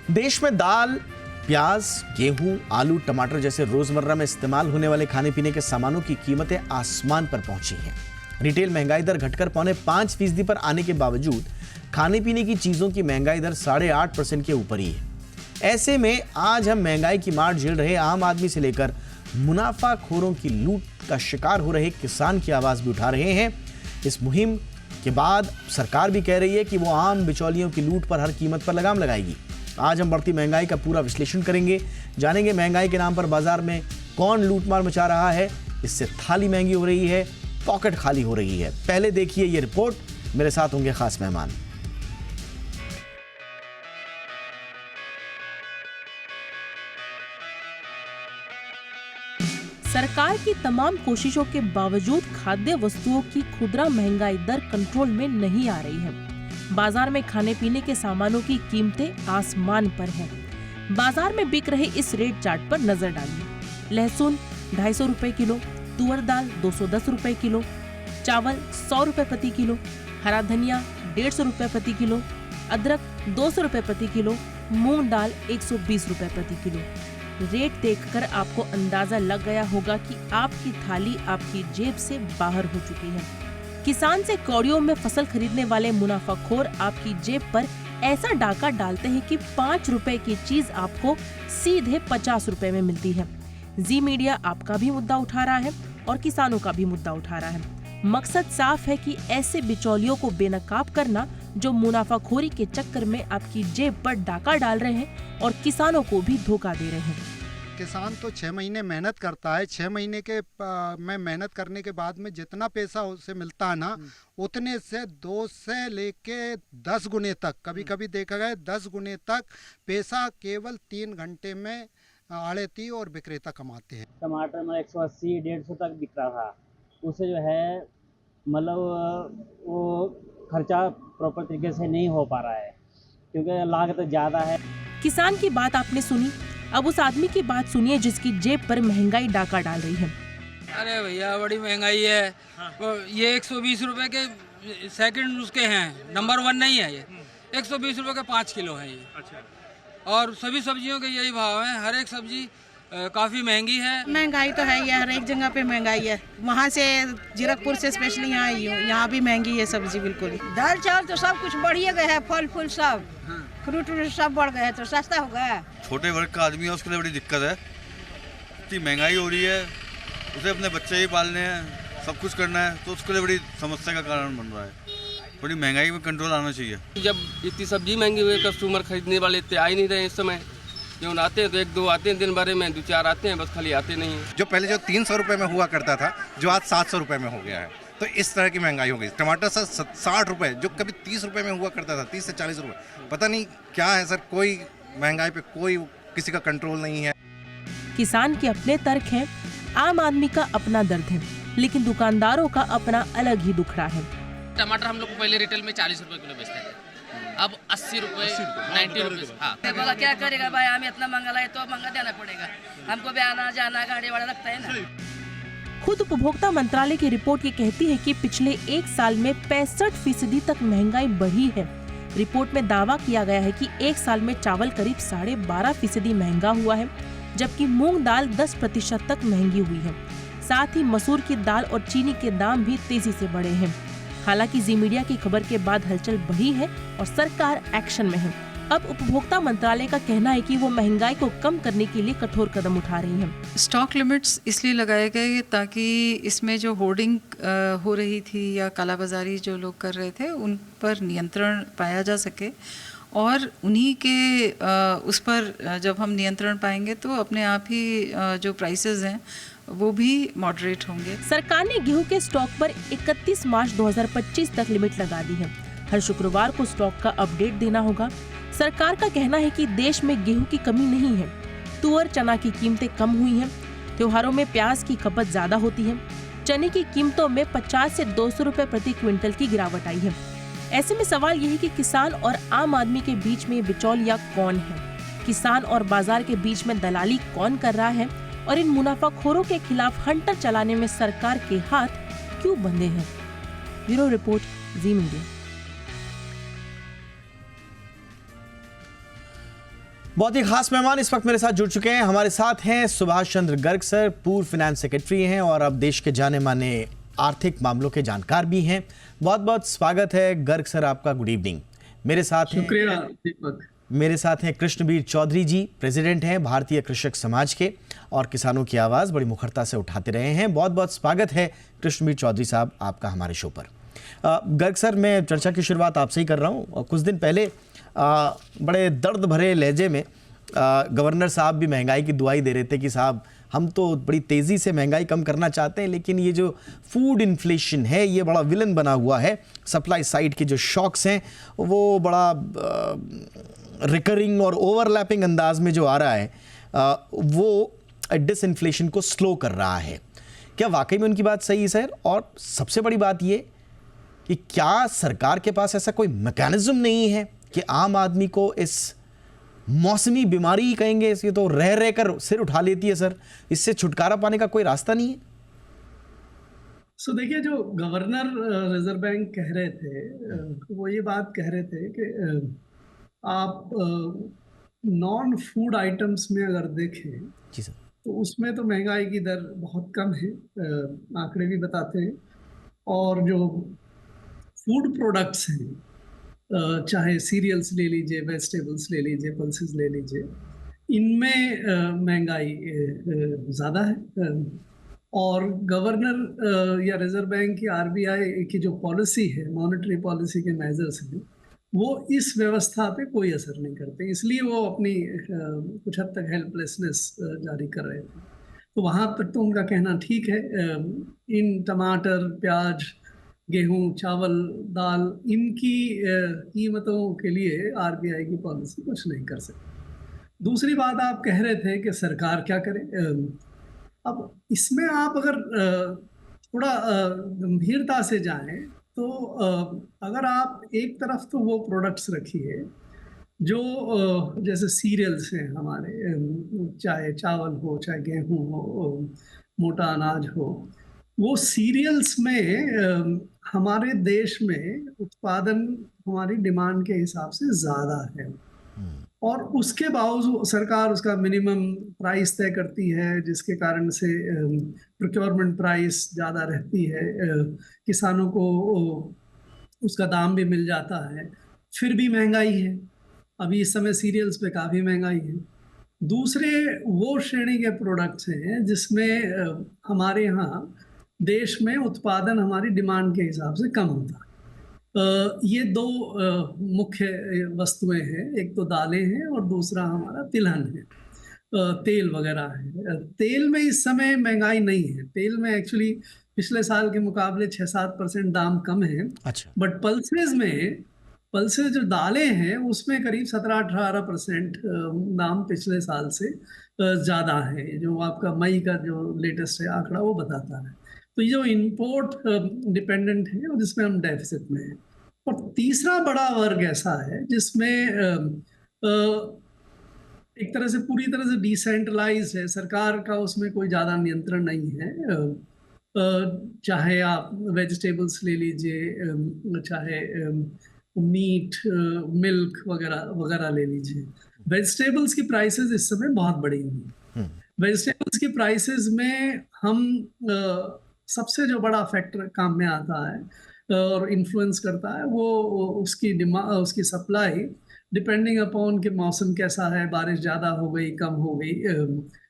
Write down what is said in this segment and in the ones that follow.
देश में दाल, प्याज, गेहूं, आलू, टमाटर जैसे रोजमर्रा में इस्तेमाल होने वाले खाने पीने के सामानों की कीमतें आसमान पर पहुंची हैं। रिटेल महंगाई दर घटकर 5.5% पर आने के बावजूद खाने पीने की चीजों की महंगाई दर 8.5% के ऊपर ही है। ऐसे में आज हम महंगाई की मार झेल रहे आम आदमी से लेकर मुनाफाखोरों की लूट का शिकार हो रहे किसान की आवाज भी उठा रहे हैं। इस मुहिम के बाद सरकार भी कह रही है कि वो आम बिचौलियों की लूट पर हर कीमत पर लगाम लगाएगी। आज हम बढ़ती महंगाई का पूरा विश्लेषण करेंगे, जानेंगे महंगाई के नाम पर बाजार में कौन लूटमार मचा रहा है, इससे थाली महंगी हो रही है, पॉकेट खाली हो रही है। पहले देखिए ये रिपोर्ट, मेरे साथ होंगे खास मेहमान। सरकार की तमाम कोशिशों के बावजूद खाद्य वस्तुओं की खुदरा महंगाई दर कंट्रोल में नहीं आ रही है। बाजार में खाने पीने के सामानों की कीमतें आसमान पर हैं। बाजार में बिक रहे इस रेट चार्ट पर नजर डालिए। लहसुन 250 रुपए किलो, तुअर दाल 210 रुपए किलो, चावल 100 रुपए प्रति किलो, हरा धनिया 150 रुपए प्रति किलो, अदरक 200 रुपए प्रति किलो, मूंग दाल 120 रुपए प्रति किलो। रेट देखकर आपको अंदाजा लग गया होगा कि आपकी थाली आपकी जेब से बाहर हो चुकी है। किसान से कौड़ियों में फसल खरीदने वाले मुनाफाखोर आपकी जेब पर ऐसा डाका डालते हैं कि 5 रुपए की चीज आपको सीधे 50 रुपए में मिलती है। जी मीडिया आपका भी मुद्दा उठा रहा है और किसानों का भी मुद्दा उठा रहा है। मकसद साफ है कि ऐसे बिचौलियों को बेनकाब करना जो मुनाफाखोरी के चक्कर में आपकी जेब पर डाका डाल रहे हैं और किसानों को भी धोखा दे रहे हैं। किसान तो 6 महीने मेहनत करता है। 6 महीने के में मेहनत करने के बाद में जितना पैसा उसे मिलता है ना, उतने से 2 से लेके 10 गुने तक, कभी कभी देखा गया 10 गुने तक पैसा केवल 3 घंटे में आड़ती और विक्रेता कमाते हैं। टमाटर में 180 150 तक बिक रहा था, उसे जो है मतलब वो खर्चा प्रॉपर तरीके से नहीं हो पा रहा है क्योंकि लागत ज़्यादा है। किसान की बात आपने सुनी, अब उस आदमी की बात सुनिए जिसकी जेब पर महंगाई डाका डाल रही है। अरे भैया बड़ी महंगाई है। ये 120 रुपए के सेकंड उसके हैं, नंबर 1 नहीं है। ये 120 रुपए के 5 किलो है ये। अच्छा। और सभी सब्जियों के यही भाव है। हर एक सब्जी काफी महंगी है। महंगाई तो है ही, हर एक जगह पे महंगाई है। वहाँ से जीरकपुर से स्पेशली यहाँ आई हूँ, यहाँ भी महंगी है सब्जी बिल्कुल ही। दाल चावल तो सब कुछ बढ़िया गया है, फल फूल सब, फ्रूट सब बढ़ गए, तो सस्ता हो गया। छोटे वर्ग का आदमी है, उसके लिए बड़ी दिक्कत है। इतनी महंगाई हो रही है, उसे अपने बच्चे ही पालने हैं, सब कुछ करना है, तो उसके लिए बड़ी समस्या का कारण बन रहा है। थोड़ी महंगाई में कंट्रोल आना चाहिए। जब इतनी सब्जी महंगी हुई, कस्टमर खरीदने वाले इतने आ ही नहीं रहे इस समय। जो आते हैं तो 1-2 आते हैं दिन भर में, 2-4 आते हैं, बस खाली आते नहीं हैं। जो पहले जो 300 रुपये में हुआ करता था, जो आज 700 रुपये में हो गया है, तो इस तरह की महंगाई हो गई। टमाटर सर 60 रुपये, जो कभी 30 रुपये में हुआ करता था, 30 से 40 रुपये। पता नहीं क्या है सर, कोई महंगाई पे कोई किसी का कंट्रोल नहीं है। किसान के अपने तर्क हैं, आम आदमी का अपना दर्द है, लेकिन दुकानदारों का अपना अलग ही दुखड़ा है। टमाटर हम लोग को पहले रिटेल में 40 रुपए किलो बेचते थे, अब 80 रुपए 90 रुपए। बोला क्या करेगा भाई, हमें इतना महंगा लाए तो महंगा देना पड़ेगा, हमको भी आना जाना गाड़ी वाला लगता है ना। खुद उपभोक्ता मंत्रालय की रिपोर्ट ये कहती है कि पिछले 1 साल में 65% तक महंगाई बढ़ी है। रिपोर्ट में दावा किया गया है कि 1 साल में चावल करीब 12.5% महंगा हुआ है, जबकि मूंग दाल 10% तक महंगी हुई है। साथ ही मसूर की दाल और चीनी के दाम भी तेजी से बढ़े हैं। हालांकि जी मीडिया की खबर के बाद हलचल बढ़ी है और सरकार एक्शन में है। अब उपभोक्ता मंत्रालय का कहना है कि वो महंगाई को कम करने के लिए कठोर कदम उठा रही है। स्टॉक लिमिट्स इसलिए लगाए गए ताकि इसमें जो होर्डिंग हो रही थी या कालाबाजारी जो लोग कर रहे थे, उन पर नियंत्रण पाया जा सके। और उन्हीं के उस पर जब हम नियंत्रण पाएंगे तो अपने आप ही जो प्राइसेस हैं वो भी मॉडरेट होंगे। सरकार ने गेहूं के स्टॉक पर 31 मार्च 2025 तक लिमिट लगा दी है। हर शुक्रवार को स्टॉक का अपडेट देना होगा। सरकार का कहना है कि देश में गेहूं की कमी नहीं है। तुअर चना की कीमतें कम हुई हैं। त्योहारों में प्याज की खपत ज्यादा होती है। चने की कीमतों में 50 से 200 रुपए प्रति क्विंटल की गिरावट आई है। ऐसे में सवाल यही कि किसान और आम आदमी के बीच में बिचौलिया कौन है? किसान और बाजार के बीच में दलाली कौन कर रहा है? और इन मुनाफाखोरों के खिलाफ हंटर चलाने में सरकार के हाथ क्यों बंधे हैं? ब्यूरो रिपोर्ट, जी मीडिया। बहुत ही खास मेहमान इस वक्त मेरे साथ जुड़ चुके हैं। हमारे साथ हैं सुभाष चंद्र गर्ग सर, पूर्व फाइनेंस सेक्रेटरी हैं और अब देश के जाने माने आर्थिक मामलों के जानकार भी हैं। बहुत बहुत स्वागत है गर्ग सर आपका। Good evening. मेरे साथ शुक्रिया दीपक। मेरे साथ हैं कृष्णवीर चौधरी जी, प्रेसिडेंट हैं भारतीय कृषक समाज के और किसानों की आवाज़ बड़ी मुखरता से उठाते रहे हैं। बहुत बहुत स्वागत है कृष्णवीर चौधरी साहब आपका हमारे शो पर। गर्ग सर, मैं चर्चा की शुरुआत आपसे ही कर रहा हूँ। कुछ दिन पहले बड़े दर्द भरे लहजे में गवर्नर साहब भी महंगाई की दुआई दे रहे थे कि साहब हम तो बड़ी तेज़ी से महंगाई कम करना चाहते हैं, लेकिन ये जो फूड इन्फ्लेशन है ये बड़ा विलन बना हुआ है। सप्लाई साइड के जो शॉक्स हैं वो बड़ा रिकरिंग और ओवरलैपिंग अंदाज में जो आ रहा है वो डिसइन्फ्लेशन को स्लो कर रहा है। क्या वाकई में उनकी बात सही है सर? और सबसे बड़ी बात ये कि क्या सरकार के पास ऐसा कोई मैकेनिज्म नहीं है कि आम आदमी को इस मौसमी बीमारी ही कहेंगे, इसके तो रह रह कर सिर उठा लेती है सर, इससे छुटकारा पाने का कोई रास्ता नहीं है? देखिए, जो गवर्नर रिजर्व बैंक कह रहे थे वो ये बात कह रहे थे कि आप नॉन फूड आइटम्स में अगर देखें जी सर, तो उसमें तो महंगाई की दर बहुत कम है, आंकड़े भी बताते हैं। और जो फूड प्रोडक्ट्स हैं, चाहे सीरियल्स ले लीजिए, वेजिटेबल्स ले लीजिए, पल्सेस ले लीजिए, इनमें महंगाई ज़्यादा है। और गवर्नर या रिजर्व बैंक की आरबीआई की जो पॉलिसी है, मॉनेटरी पॉलिसी के मेजर्स हैं, वो इस व्यवस्था पे कोई असर नहीं करते, इसलिए वो अपनी कुछ हद तक हेल्पलेसनेस जारी कर रहे थे। तो वहाँ तक तो उनका कहना ठीक है। इन टमाटर, प्याज, गेहूं, चावल, दाल, इनकी कीमतों के लिए आरबीआई की पॉलिसी कुछ नहीं कर सकती। दूसरी बात आप कह रहे थे कि सरकार क्या करे। अब इसमें आप अगर थोड़ा गंभीरता से जाएं तो अगर आप एक तरफ तो वो प्रोडक्ट्स रखिए जो जैसे सीरियल्स हैं हमारे, चाहे चावल हो, चाहे गेहूं हो, मोटा अनाज हो, वो सीरियल्स में हमारे देश में उत्पादन हमारी डिमांड के हिसाब से ज़्यादा है और उसके बावजूद सरकार उसका मिनिमम प्राइस तय करती है, जिसके कारण से प्रोक्योरमेंट प्राइस ज़्यादा रहती है, किसानों को उसका दाम भी मिल जाता है, फिर भी महंगाई है। अभी इस समय सीरियल्स पे काफ़ी महंगाई है। दूसरे वो श्रेणी के प्रोडक्ट्स हैं जिसमें हमारे यहाँ देश में उत्पादन हमारी डिमांड के हिसाब से कम होता है। ये दो मुख्य वस्तुएं हैं, एक तो दालें हैं और दूसरा हमारा तिलहन है, तेल वगैरह है। तेल में इस समय महंगाई नहीं है, तेल में एक्चुअली पिछले साल के मुकाबले 6-7% दाम कम है। अच्छा। बट पल्सेस जो दालें हैं उसमें करीब 17-18% दाम पिछले साल से ज़्यादा है, जो आपका मई का जो लेटेस्ट है आंकड़ा वो बताता है। तो ये जो इंपोर्ट डिपेंडेंट है और जिसमें हम डेफिसिट में हैं। और तीसरा बड़ा वर्ग ऐसा है जिसमें एक तरह से पूरी तरह से डिसेंट्रलाइज है, सरकार का उसमें कोई ज़्यादा नियंत्रण नहीं है। चाहे आप वेजिटेबल्स ले लीजिए, चाहे मीट, मिल्क वगैरह वगैरह ले लीजिए। वेजिटेबल्स की प्राइसेस इस समय बहुत बढ़ी हुई हैं। वेजिटेबल्स की प्राइसेस में हम सबसे जो बड़ा फैक्टर काम में आता है और इन्फ्लुएंस करता है वो उसकी सप्लाई, डिपेंडिंग अपॉन कि मौसम कैसा है, बारिश ज़्यादा हो गई, कम हो गई,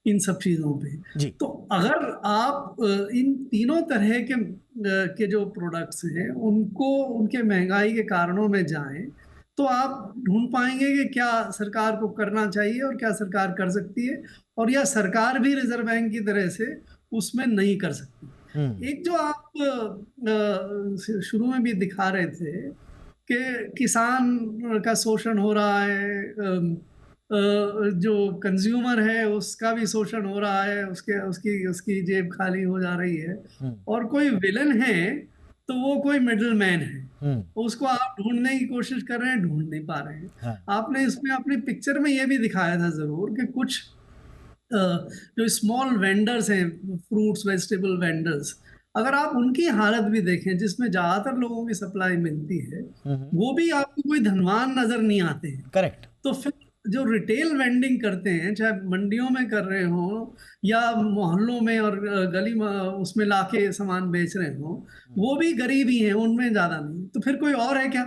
इन सब चीज़ों पे। तो अगर आप इन तीनों तरह के जो प्रोडक्ट्स हैं उनको उनके महंगाई के कारणों में जाएं तो आप ढूंढ पाएंगे कि क्या सरकार को करना चाहिए और क्या सरकार कर सकती है, और या सरकार भी रिजर्व बैंक की तरह से उसमें नहीं कर सकती। एक जो आप शुरू में भी दिखा रहे थे कि किसान का शोषण हो रहा है, जो कंज्यूमर है उसका भी शोषण हो रहा है, उसकी जेब खाली हो जा रही है, और कोई विलन है तो वो कोई मिडिल मैन है, उसको आप ढूंढने की कोशिश कर रहे हैं, ढूंढ नहीं पा रहे हैं। आपने इसमें अपनी पिक्चर में ये भी दिखाया था जरूर कि कुछ जो स्मॉल वेंडर्स हैं, फ्रूट्स वेजिटेबल वेंडर्स, अगर आप उनकी हालत भी देखें जिसमें ज्यादातर लोगों की सप्लाई मिलती है, वो भी आपको कोई धनवान नजर नहीं आते हैं। करेक्ट। तो फिर जो रिटेल वेंडिंग करते हैं, चाहे मंडियों में कर रहे हो या मोहल्लों में और गली में उसमें लाके सामान बेच रहे हो, वो भी गरीब ही हैं, उनमें ज्यादा नहीं। तो फिर कोई और है क्या?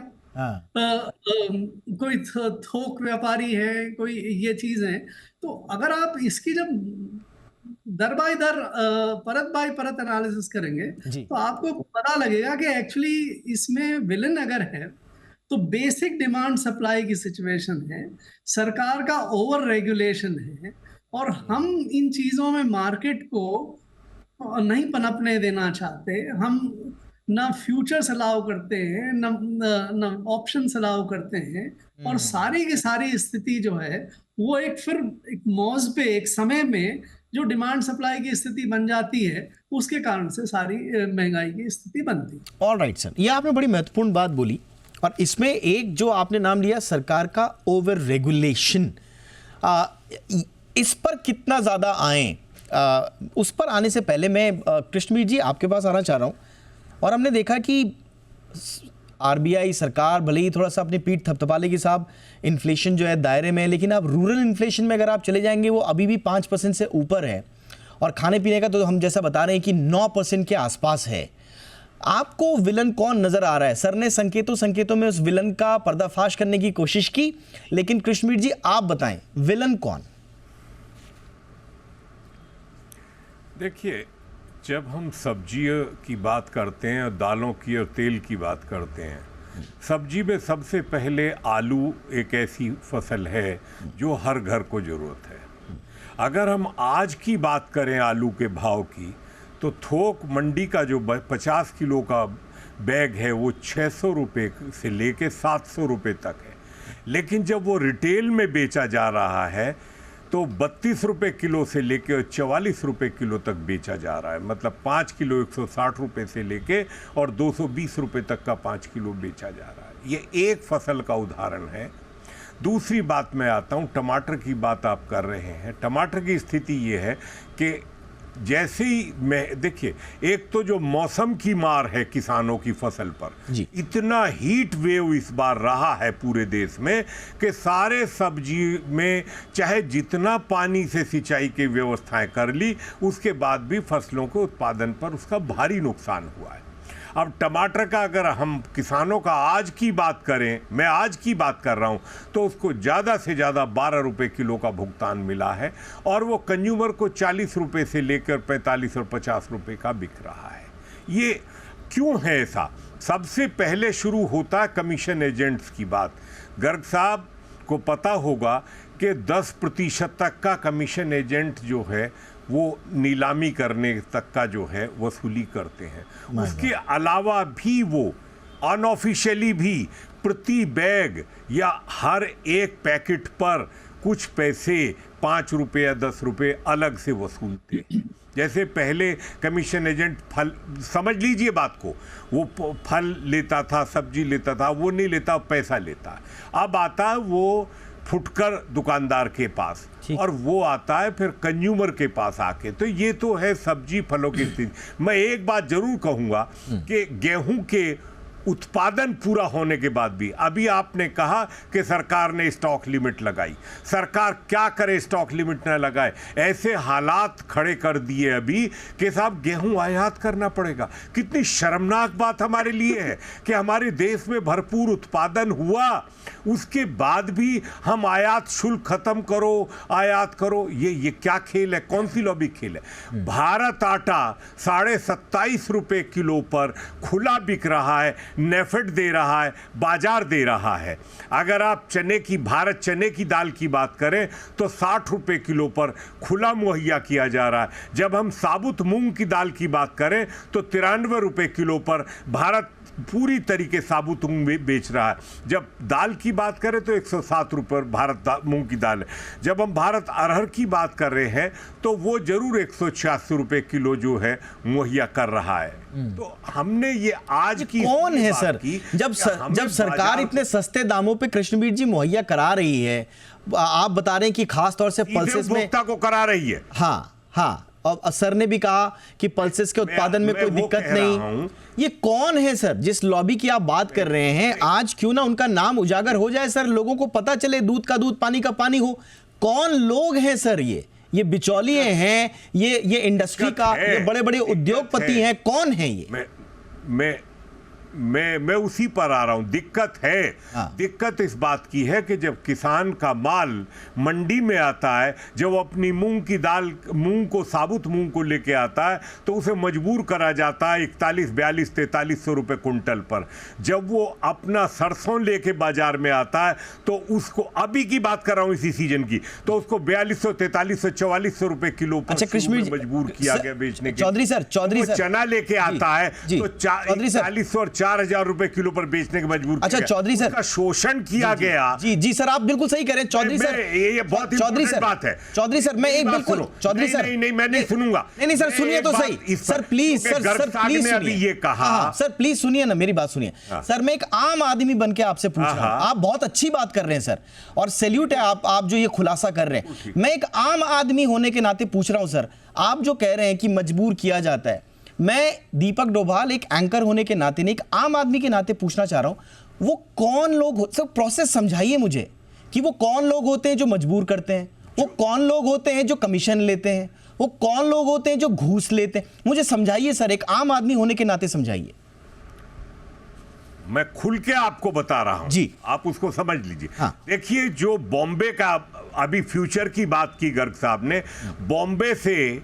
कोई थोक व्यापारी है, कोई ये चीज है। तो अगर आप इसकी जब दर बाय दर परत बाय परत एनालिसिस करेंगे तो आपको पता लगेगा कि एक्चुअली इसमें विलन अगर है तो बेसिक डिमांड सप्लाई की सिचुएशन है, सरकार का ओवर रेगुलेशन है, और हम इन चीजों में मार्केट को नहीं पनपने देना चाहते। हम ना फ्यूचर्स अलाउ करते हैं, ना ऑप्शंस अलाउ करते हैं, और सारी की सारी स्थिति जो है वो एक मौज पे एक समय में जो डिमांड सप्लाई की स्थिति बन जाती है, उसके कारण से सारी महंगाई की स्थिति बनती है। ऑल राइट सर, ये आपने बड़ी महत्वपूर्ण बात बोली, और इसमें एक जो आपने नाम लिया सरकार का ओवर रेगुलेशन, इस पर कितना ज़्यादा आए, उस पर आने से पहले मैं कृष्णवीर जी आपके पास आना चाह रहा हूँ। और हमने देखा कि आरबीआई सरकार भले ही थोड़ा सा अपनी पीठ थपथपा लेगी साहब, इन्फ्लेशन जो है दायरे में है, लेकिन आप रूरल इन्फ्लेशन में अगर आप चले जाएंगे वो अभी भी 5% से ऊपर है, और खाने पीने का तो हम जैसा बता रहे हैं कि 9% के आसपास है। आपको विलन कौन नजर आ रहा है? सर ने संकेतों में उस विलन का पर्दाफाश करने की कोशिश की, लेकिन कृष्णवीर जी आप बताएं विलन कौन? देखिए, जब हम सब्जियों की बात करते हैं और दालों की और तेल की बात करते हैं, सब्जी में सबसे पहले आलू एक ऐसी फसल है जो हर घर को ज़रूरत है। अगर हम आज की बात करें आलू के भाव की, तो थोक मंडी का जो 50 किलो का बैग है वो 600 रुपये से लेके 700 रुपये तक है, लेकिन जब वो रिटेल में बेचा जा रहा है तो 32 रुपये किलो से लेके 44 रुपये किलो तक बेचा जा रहा है। मतलब 5 किलो 160 रुपये से लेके और 220 रुपये तक का 5 किलो बेचा जा रहा है। ये एक फसल का उदाहरण है। दूसरी बात मैं आता हूँ, टमाटर की बात आप कर रहे हैं। टमाटर की स्थिति ये है कि जैसे ही मैं देखिए, एक तो जो मौसम की मार है किसानों की फसल पर, इतना हीट वेव इस बार रहा है पूरे देश में कि सारे सब्जी में चाहे जितना पानी से सिंचाई की व्यवस्थाएं कर ली, उसके बाद भी फसलों के उत्पादन पर उसका भारी नुकसान हुआ है। अब टमाटर का अगर हम किसानों का आज की बात करें, मैं आज की बात कर रहा हूं, तो उसको ज़्यादा से ज़्यादा 12 रुपये किलो का भुगतान मिला है, और वो कंज्यूमर को 40 रुपये से लेकर 45 और 50 रुपये का बिक रहा है। ये क्यों है ऐसा? सबसे पहले शुरू होता है कमीशन एजेंट्स की बात। गर्ग साहब को पता होगा कि 10% तक का कमीशन एजेंट जो है वो नीलामी करने तक का जो है वसूली करते हैं। उसके अलावा भी वो अनऑफिशियली भी प्रति बैग या हर एक पैकेट पर कुछ पैसे 5 रुपये या 10 रुपये अलग से वसूलते हैं। जैसे पहले कमीशन एजेंट फल, समझ लीजिए बात को, वो फल लेता था, सब्जी लेता था, वो नहीं लेता, पैसा लेता। अब आता है वो फुटकर दुकानदार के पास, और वो आता है फिर कंज्यूमर के पास आके। तो ये तो है सब्जी फलों की स्थिति। मैं एक बात जरूर कहूँगा कि गेहूं के उत्पादन पूरा होने के बाद भी, अभी आपने कहा कि सरकार ने स्टॉक लिमिट लगाई। सरकार क्या करे स्टॉक लिमिट न लगाए? ऐसे हालात खड़े कर दिए अभी कि साहब गेहूं आयात करना पड़ेगा। कितनी शर्मनाक बात हमारे लिए है कि हमारे देश में भरपूर उत्पादन हुआ, उसके बाद भी हम आयात शुल्क खत्म करो, आयात करो। ये क्या खेल है? कौन सी लॉबी खेल है? भारत आटा 27.5 रुपये किलो पर खुला बिक रहा है, नेफेड दे रहा है, बाजार दे रहा है। अगर आप भारत चने की दाल की बात करें तो 60 रुपये किलो पर खुला मुहैया किया जा रहा है। जब हम साबुत मूंग की दाल की बात करें तो 93 रुपये किलो पर भारत पूरी तरीके साबुत मूंग बेच रहा है। जब दाल की बात करें तो 107 रुपये भारत मूंग की दाल है। जब हम भारत अरहर की बात कर रहे हैं तो वो जरूर 186 रुपये किलो जो है मुहैया कर रहा है। तो हमने ये आज की कौन है सर, जब सरकार इतने सस्ते दामों पे कृष्णवीर जी मुहैया करा रही है, आप बता रहे हैं कि खास तौर से पल्सेस में को करा रही है। हाँ, और सर ने भी कहा कि पल्सेस के उत्पादन में कोई दिक्कत नहीं। ये कौन है सर जिस लॉबी की आप बात कर रहे हैं? आज क्यों ना उनका नाम उजागर हो जाए सर, लोगों को पता चले, दूध का दूध पानी का पानी हो। कौन लोग हैं सर ये बिचौलिए हैं, ये इंडस्ट्री का, ये बड़े बड़े उद्योगपति हैं, कौन है ये? मैं उसी पर आ रहा हूं। दिक्कत है। दिक्कत इस बात की है कि जब किसान का माल मंडी में आता है, जब वो अपनी मूंग की दाल, मूंग को, साबुत मूंग को लेके आता है, तो उसे मजबूर करा जाता है 41, 42, 4300 रुपए कुंटल पर। जब वो अपना सरसों लेके बाजार में आता है तो उसको, अभी की बात कर रहा हूं इसी सीजन की, तो उसको 4200, 4300, 4400 रुपए किलो पर मजबूर किया गया बेचने के। चौधरी सर चना लेके आता है तो 40 और 4000 रुपए किलो पर बेचने के मजबूर। अच्छा चौधरी सर, का शोषण किया गया। जी सर, आप बिल्कुल सही कह रहे हैं चौधरी सर। ये बहुत इंपॉर्टेंट बात है चौधरी सर। मैं एक बिल्कुल चौधरी सर, नहीं मैं नहीं सुनूंगा। नहीं सर, सुनिए तो सही सर, प्लीज सर प्लीज सुनिए। ये कहा सर, प्लीज सुनिए ना, मेरी बात सुनिए सर। मैं एक आम आदमी बन के आपसे पूछ रहा हूं, आप बहुत अच्छी बात कर रहे हैं सर, और सैल्यूट है आप जो ये खुलासा कर रहे हैं। मैं एक आम आदमी होने के नाते पूछ रहा हूं सर, आप जो कह रहे हैं कि मजबूर किया जाता है, मैं दीपक डोभाल एक एंकर होने के नाते नहीं, एक आम आदमी के नाते पूछना चाह रहा हूं, वो कौन लोग सर, प्रोसेस समझाइए मुझे कि वो कौन लोग होते हैं जो मजबूर करते हैं, वो कौन लोग होते हैं जो कमीशन लेते हैं, वो कौन लोग होते हैं जो घूस लेते हैं, मुझे समझाइए सर, एक आम आदमी होने के नाते समझाइए। मैं खुल के आपको बता रहा हूं जी, आप उसको समझ लीजिए। देखिए, जो बॉम्बे का अभी फ्यूचर की बात की गर्ग साहब ने, बॉम्बे से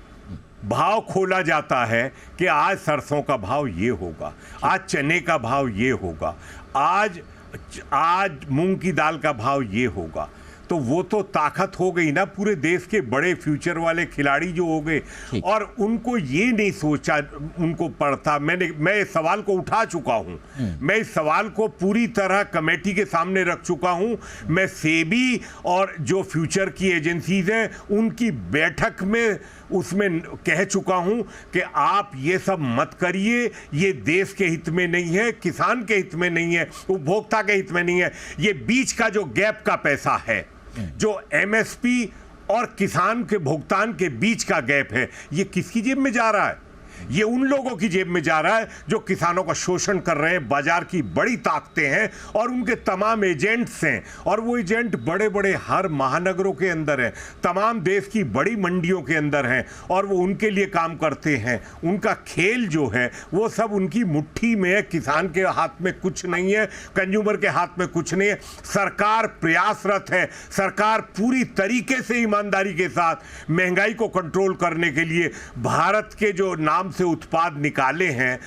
भाव खोला जाता है कि आज सरसों का भाव ये होगा, आज चने का भाव ये होगा, आज मूंग की दाल का भाव ये होगा। तो वो तो ताकत हो गई ना पूरे देश के बड़े फ्यूचर वाले खिलाड़ी जो हो गए, और उनको ये नहीं सोचा, उनको पड़ता। मैं इस सवाल को उठा चुका हूं, मैं इस सवाल को पूरी तरह कमेटी के सामने रख चुका हूं। मैं सेबी और जो फ्यूचर की एजेंसीज हैं उनकी बैठक में उसमें कह चुका हूं कि आप ये सब मत करिए, ये देश के हित में नहीं है, किसान के हित में नहीं है, उपभोक्ता के हित में नहीं है। ये बीच का जो गैप का पैसा है, जो एमएसपी और किसान के भुगतान के बीच का गैप है, ये किसकी जेब में जा रहा है? ये उन लोगों की जेब में जा रहा है जो किसानों का शोषण कर रहे हैं। बाजार की बड़ी ताकतें हैं और उनके तमाम एजेंट्स हैं, और वो एजेंट बड़े बड़े हर महानगरों के अंदर हैं, तमाम देश की बड़ी मंडियों के अंदर हैं, और वो उनके लिए काम करते हैं। उनका खेल जो है वो सब उनकी मुट्ठी में है। किसान के हाथ में कुछ नहीं है, कंज्यूमर के हाथ में कुछ नहीं है। सरकार प्रयासरत है, सरकार पूरी तरीके से ईमानदारी के साथ महंगाई को कंट्रोल करने के लिए भारत के जो नाम से उत्पाद निकाले हैं,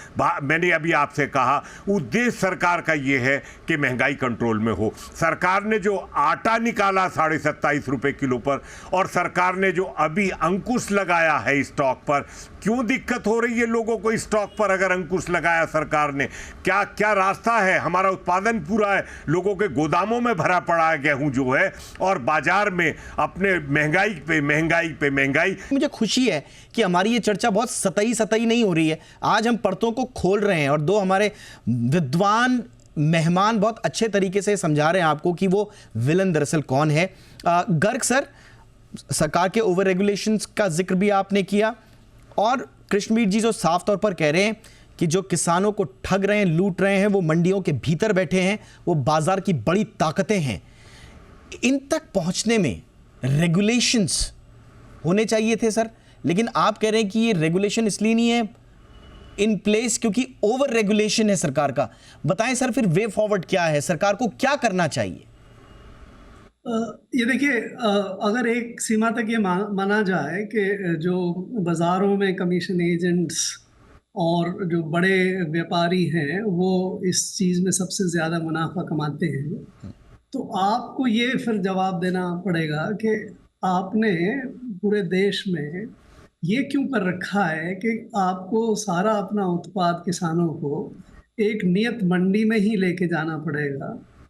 मैंने अभी आपसे कहा, उद्देश्य सरकार का यह है कि महंगाई कंट्रोल में हो। सरकार ने जो आटा निकाला 27.5 रुपए किलो पर, और सरकार ने जो अभी अंकुश लगाया है स्टॉक पर, क्यों दिक्कत हो रही है लोगों को स्टॉक पर? अगर अंकुश लगाया सरकार ने, क्या क्या रास्ता है? हमारा उत्पादन पूरा है, लोगों के गोदामों में भरा पड़ा है गेहूं जो है, और बाजार में अपने महंगाई पे महंगाई। मुझे खुशी है कि हमारी ये चर्चा बहुत सतही नहीं हो रही है। आज हम परतों को खोल रहे हैं, और दो हमारे विद्वान मेहमान बहुत अच्छे तरीके से समझा रहे हैं आपको कि वो विलन दरअसल कौन है। गर्ग सर, सरकार के ओवर रेगुलेशंस का जिक्र भी आपने किया, और कृष्णवीर जी जो साफ तौर पर कह रहे हैं कि जो किसानों को ठग रहे हैं, लूट रहे हैं, वो मंडियों के भीतर बैठे हैं, वो बाजार की बड़ी ताकतें हैं। इन तक पहुंचने में रेगुलेशंस होने चाहिए थे सर, लेकिन आप कह रहे हैं कि ये रेगुलेशन इसलिए नहीं है इन प्लेस क्योंकि ओवर रेगुलेशन है सरकार का। बताएं सर, फिर वे फॉरवर्ड क्या है, सरकार को क्या करना चाहिए? ये देखिए, अगर एक सीमा तक ये माना जाए कि जो बाज़ारों में कमीशन एजेंट्स और जो बड़े व्यापारी हैं वो इस चीज़ में सबसे ज़्यादा मुनाफा कमाते हैं, तो आपको ये फिर जवाब देना पड़ेगा कि आपने पूरे देश में ये क्यों कर रखा है कि आपको सारा अपना उत्पाद किसानों को एक नियत मंडी में ही लेके जाना पड़ेगा,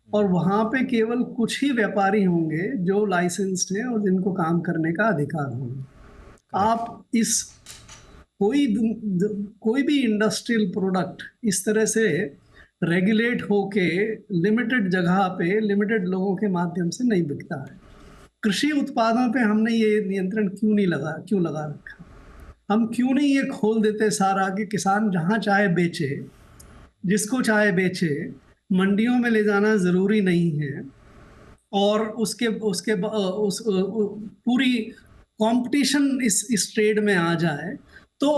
और वहाँ पे केवल कुछ ही व्यापारी होंगे जो लाइसेंस्ड हैं और जिनको काम करने का अधिकार होगा। आप इस कोई भी इंडस्ट्रियल प्रोडक्ट इस तरह से रेगुलेट होके लिमिटेड जगह पे लिमिटेड लोगों के माध्यम से नहीं बिकता है। कृषि उत्पादों पे हमने ये नियंत्रण क्यों लगा रखा? हम क्यों नहीं ये खोल देते सारा कि किसान जहाँ चाहे बेचे, जिसको चाहे बेचे, मंडियों में ले जाना ज़रूरी नहीं है, और उसके उसके पूरी कंपटीशन इस ट्रेड में आ जाए तो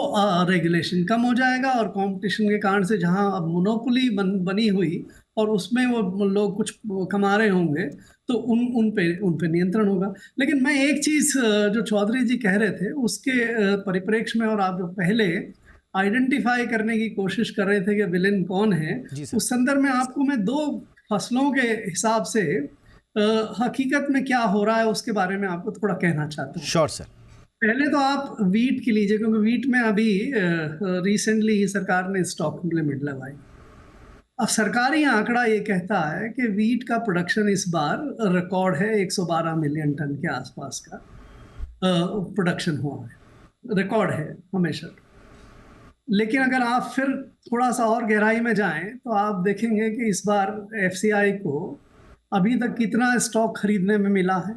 रेगुलेशन कम हो जाएगा, और कंपटीशन के कारण से जहां अब मोनोपोली बनी हुई और उसमें वो लोग कुछ कमा रहे होंगे तो उन पे नियंत्रण होगा। लेकिन मैं एक चीज़ जो चौधरी जी कह रहे थे उसके परिप्रेक्ष्य में, और आप जो पहले आइडेंटिफाई करने की कोशिश कर रहे थे कि विलेन कौन है, उस संदर्भ में आपको मैं 2 फसलों के हिसाब से हकीकत में क्या हो रहा है उसके बारे में आपको थोड़ा कहना चाहता हूँ। Sure sir. पहले तो आप वीट की लीजिए, क्योंकि वीट में अभी रिसेंटली ही सरकार ने स्टॉक लिमिट लगाई। अब सरकारी आंकड़ा ये कहता है कि वीट का प्रोडक्शन इस बार रिकॉर्ड है, 112 मिलियन टन के आसपास का प्रोडक्शन हुआ है, रिकॉर्ड है हमेशा। लेकिन अगर आप फिर थोड़ा सा और गहराई में जाएं तो आप देखेंगे कि इस बार FCI को अभी तक कितना स्टॉक खरीदने में मिला है,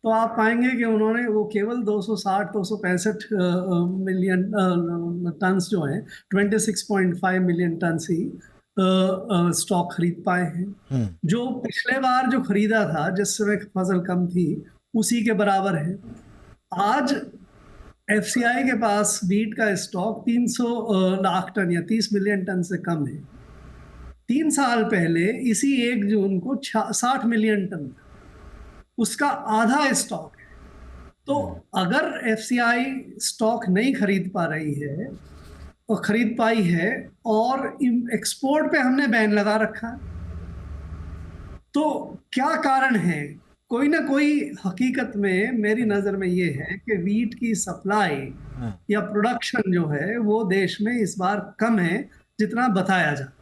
तो आप पाएंगे कि उन्होंने वो केवल 260-265 मिलियन टन्स जो हैं, 26.5 मिलियन टन ही स्टॉक खरीद पाए हैं। जो पिछले बार जो खरीदा था जिस समय फसल कम थी उसी के बराबर है। आज FCI के पास वीट का स्टॉक 300 लाख टन या 30 मिलियन टन से कम है। 3 साल पहले इसी 1 जून को 60 मिलियन टन, उसका आधा स्टॉक है। तो अगर FCI स्टॉक नहीं खरीद पा रही है और खरीद पाई है और एक्सपोर्ट पे हमने बैन लगा रखा है, तो क्या कारण है? कोई ना कोई हकीकत में मेरी नज़र में ये है कि वीट की सप्लाई या प्रोडक्शन जो है वो देश में इस बार कम है जितना बताया जाता।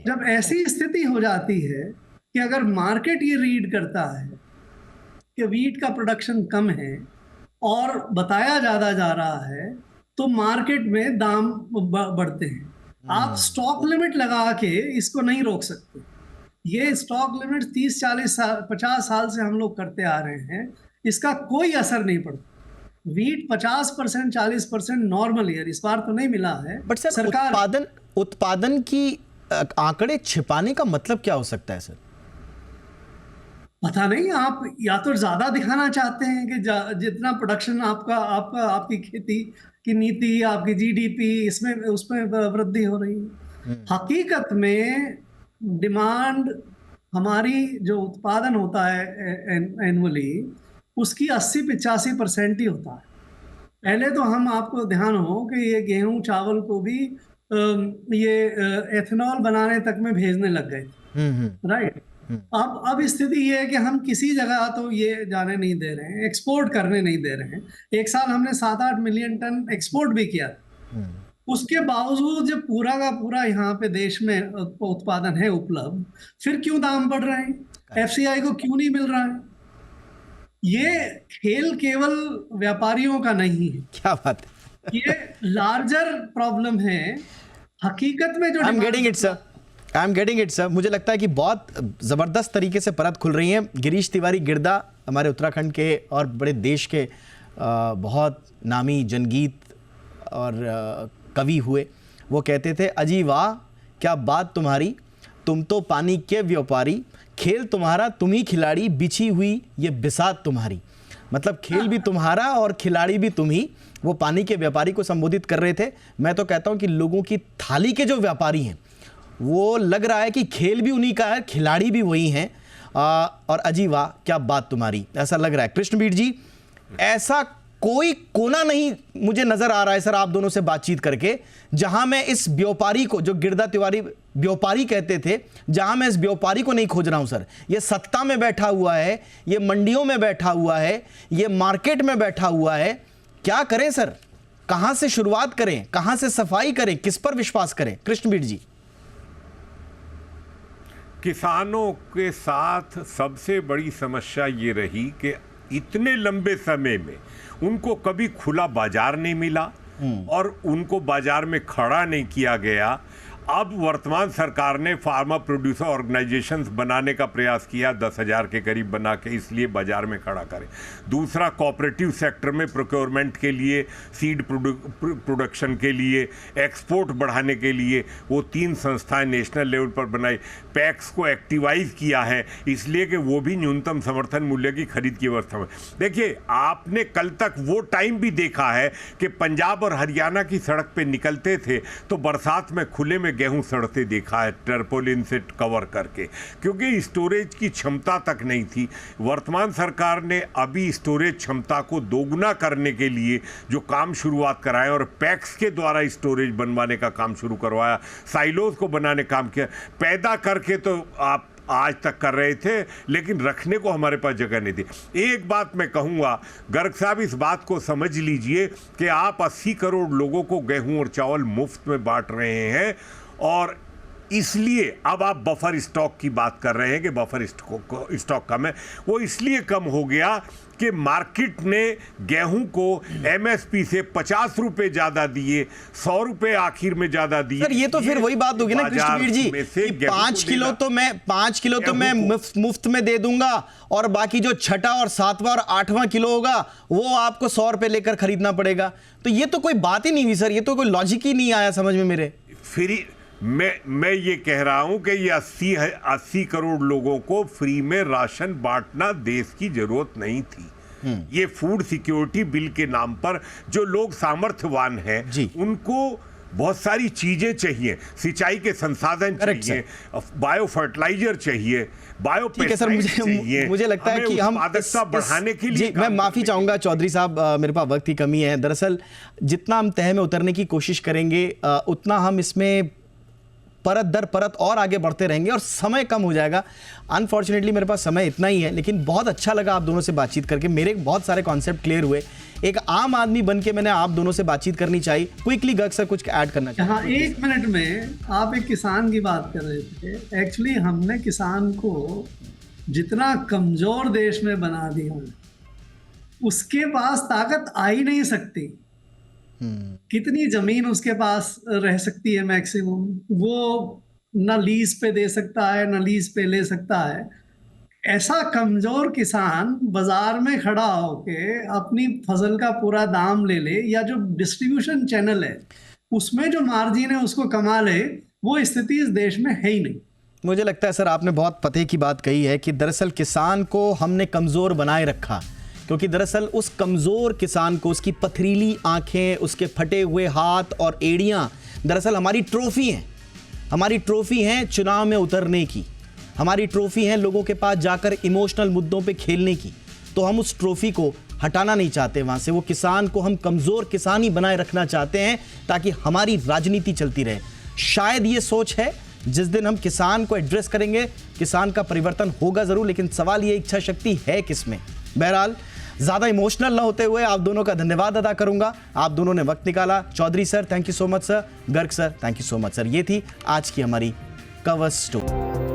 जब ऐसी स्थिति हो जाती है कि अगर मार्केट ये रीड करता है कि वीट का प्रोडक्शन कम है और बताया ज़्यादा जा रहा है, तो मार्केट में दाम बढ़ते हैं। आप स्टॉक लिमिट लगा के इसको नहीं रोक सकते। ये स्टॉक लिमिट 30, 40, 50 साल से हम लोग करते आ रहे हैं, इसका कोई असर नहीं पड़ता। वीट 50%, 40% नॉर्मल ईयर, इस बार तो नहीं मिला है। बट सर, सरकार उत्पादन की आंकड़े छिपाने का मतलब क्या हो सकता है सर? पता नहीं, आप या तो ज्यादा दिखाना चाहते हैं कि जितना प्रोडक्शन आपकी खेती की नीति, आपकी GDP, इसमें उसमें वृद्धि हो रही है। हकीकत में डिमांड, हमारी जो उत्पादन होता है एनुअली, उसकी 80-85% ही होता है। पहले तो हम, आपको ध्यान हो कि ये गेहूं चावल को भी ये एथेनॉल बनाने तक में भेजने लग गए, राइट। अब स्थिति ये है कि हम किसी जगह तो ये जाने नहीं दे रहे हैं, एक्सपोर्ट करने नहीं दे रहे हैं। एक साल हमने 7-8 मिलियन टन एक्सपोर्ट भी किया। उसके बावजूद जब पूरा का पूरा यहाँ पे देश में उत्पादन है उपलब्ध, फिर क्यों दाम बढ़ रहे हैं? FCI को क्यों नहीं मिल रहा है? ये खेल केवल व्यापारियों का नहीं है। क्या बात है, ये लार्जर प्रॉब्लम है हकीकत में। जो I am getting it sir. मुझे लगता है कि बहुत ज़बरदस्त तरीके से परत खुल रही है। गिरीश तिवारी गिरदा हमारे उत्तराखंड के और बड़े देश के बहुत नामी जनगीत और कवि हुए। वो कहते थे, अजी वाह क्या बात तुम्हारी, तुम तो पानी के व्यापारी, खेल तुम्हारा तुम ही खिलाड़ी, बिछी हुई ये बिसात तुम्हारी। मतलब खेल भी तुम्हारा और खिलाड़ी भी तुम ही। वो पानी के व्यापारी को संबोधित कर रहे थे। मैं तो कहता हूँ कि लोगों की थाली के जो व्यापारी हैं, वो लग रहा है कि खेल भी उन्हीं का है, खिलाड़ी भी वही हैं। और अजी वाह क्या बात तुम्हारी, ऐसा लग रहा है। कृष्णबीर जी, ऐसा कोई कोना नहीं मुझे नजर आ रहा है सर आप दोनों से बातचीत करके, जहां मैं इस व्यापारी को, जो गिरदा तिवारी व्यापारी कहते थे, जहां मैं इस व्यापारी को नहीं खोज रहा हूं सर। ये सत्ता में बैठा हुआ है, ये मंडियों में बैठा हुआ है, ये मार्केट में बैठा हुआ है। क्या करें सर, कहां से शुरुआत करें, कहां से सफाई करें, किस पर विश्वास करें? कृष्णबीर जी। किसानों के साथ सबसे बड़ी समस्या ये रही कि इतने लंबे समय में उनको कभी खुला बाजार नहीं मिला और उनको बाजार में खड़ा नहीं किया गया। अब वर्तमान सरकार ने फार्मा प्रोड्यूसर ऑर्गेनाइजेशंस बनाने का प्रयास किया, 10,000 के करीब बना के, इसलिए बाजार में खड़ा करें। दूसरा, कोऑपरेटिव सेक्टर में प्रोक्योरमेंट के लिए, सीड प्रोडक्शन के लिए, एक्सपोर्ट बढ़ाने के लिए वो 3 संस्थाएं नेशनल लेवल पर बनाई। पैक्स को एक्टिवाइज किया है इसलिए कि वो भी न्यूनतम समर्थन मूल्य की खरीद की व्यवस्था में। देखिए, आपने कल तक वो टाइम भी देखा है कि पंजाब और हरियाणा की सड़क पे निकलते थे तो बरसात में खुले में गेहूं सड़ते देखा है, टर्पोलिन से कवर करके, क्योंकि स्टोरेज की क्षमता तक नहीं थी। वर्तमान सरकार ने अभी स्टोरेज क्षमता को दोगुना करने के लिए जो काम शुरुआत कराए और पैक्स के द्वारा स्टोरेज बनवाने का काम शुरू करवाया, साइलोज को बनाने काम किया। पैदा करके तो आप आज तक कर रहे थे, लेकिन रखने को हमारे पास जगह नहीं थी। एक बात मैं कहूँगा, गर्ग साहब, इस बात को समझ लीजिए कि आप 80 करोड़ लोगों को गेहूं और चावल मुफ्त में बांट रहे हैं, और इसलिए अब आप बफर स्टॉक की बात कर रहे हैं कि बफर स्टॉक कम है। वो इसलिए कम हो गया कि मार्केट ने गेहूं को एमएसपी से 50 रुपए ज्यादा दिए, 100 रुपए आखिर में ज्यादा दिए। सर, ये तो फिर वही बात होगी ना कृष्णवीर जी कि 5 किलो तो मैं मुफ्त में दे दूंगा, और बाकी जो छठा और 7वां और 8वां किलो होगा वो आपको 100 रुपए लेकर खरीदना पड़ेगा। तो ये तो कोई बात ही नहीं हुई सर, ये तो कोई लॉजिक ही नहीं आया समझ में मेरे। फ्री मैं ये कह रहा हूं कि ये 80 करोड़ लोगों को फ्री में राशन बांटना देश की जरूरत नहीं थी। ये फूड सिक्योरिटी बिल के नाम पर जो लोग सामर्थ्यवान हैं उनको बहुत सारी चीजें चाहिए, सिंचाई के संसाधन चाहिए, बायो फर्टिलाइजर चाहिए, बायो पेस्टिसाइड चाहिए। मुझे लगता है कि हम उत्पादकता बढ़ाने के लिए मैं माफी चाहूंगा चौधरी साहब, मेरे पास वक्त की कमी है। दरअसल जितना हम तह में उतरने की कोशिश करेंगे उतना हम इसमें परत दर परत और आगे बढ़ते रहेंगे और समय कम हो जाएगा। अनफॉर्चुनेटली मेरे पास समय इतना ही है, लेकिन बहुत अच्छा लगा आप दोनों से बातचीत करके। मेरे बहुत सारे कॉन्सेप्ट क्लियर हुए। एक आम आदमी बन के मैंने आप दोनों से बातचीत करनी चाहिए। क्विकली गर्ग सर कुछ ऐड करना चाहिए। हाँ, 1 मिनट में आप एक किसान की बात कर रहे थे। एक्चुअली हमने किसान को जितना कमजोर देश में बना दिया, उसके पास ताकत आ ही नहीं सकती। कितनी जमीन उसके पास रह सकती है मैक्सिमम, वो ना लीज पे दे सकता है ना लीज पे ले सकता है। ऐसा कमजोर किसान बाजार में खड़ा होके अपनी फसल का पूरा दाम ले ले, या जो डिस्ट्रीब्यूशन चैनल है उसमें जो मार्जिन है उसको कमा ले, वो स्थिति इस देश में है ही नहीं। मुझे लगता है सर आपने बहुत पते की बात कही है कि दरअसल किसान को हमने कमजोर बनाए रखा, क्योंकि दरअसल उस कमज़ोर किसान को, उसकी पथरीली आंखें, उसके फटे हुए हाथ और एड़ियां दरअसल हमारी ट्रॉफी हैं। हमारी ट्रॉफी हैं चुनाव में उतरने की, हमारी ट्रॉफी हैं लोगों के पास जाकर इमोशनल मुद्दों पे खेलने की। तो हम उस ट्रॉफी को हटाना नहीं चाहते वहाँ से। वो किसान को हम कमज़ोर किसान ही बनाए रखना चाहते हैं ताकि हमारी राजनीति चलती रहे। शायद ये सोच है, जिस दिन हम किसान को एड्रेस करेंगे किसान का परिवर्तन होगा ज़रूर, लेकिन सवाल ये इच्छा शक्ति है किसमें। बहरहाल ज़्यादा इमोशनल ना होते हुए आप दोनों का धन्यवाद अदा करूंगा। आप दोनों ने वक्त निकाला। Chaudhary sir thank you so much sir, Garg sir thank you so much sir. ये थी आज की हमारी कवर स्टोरी।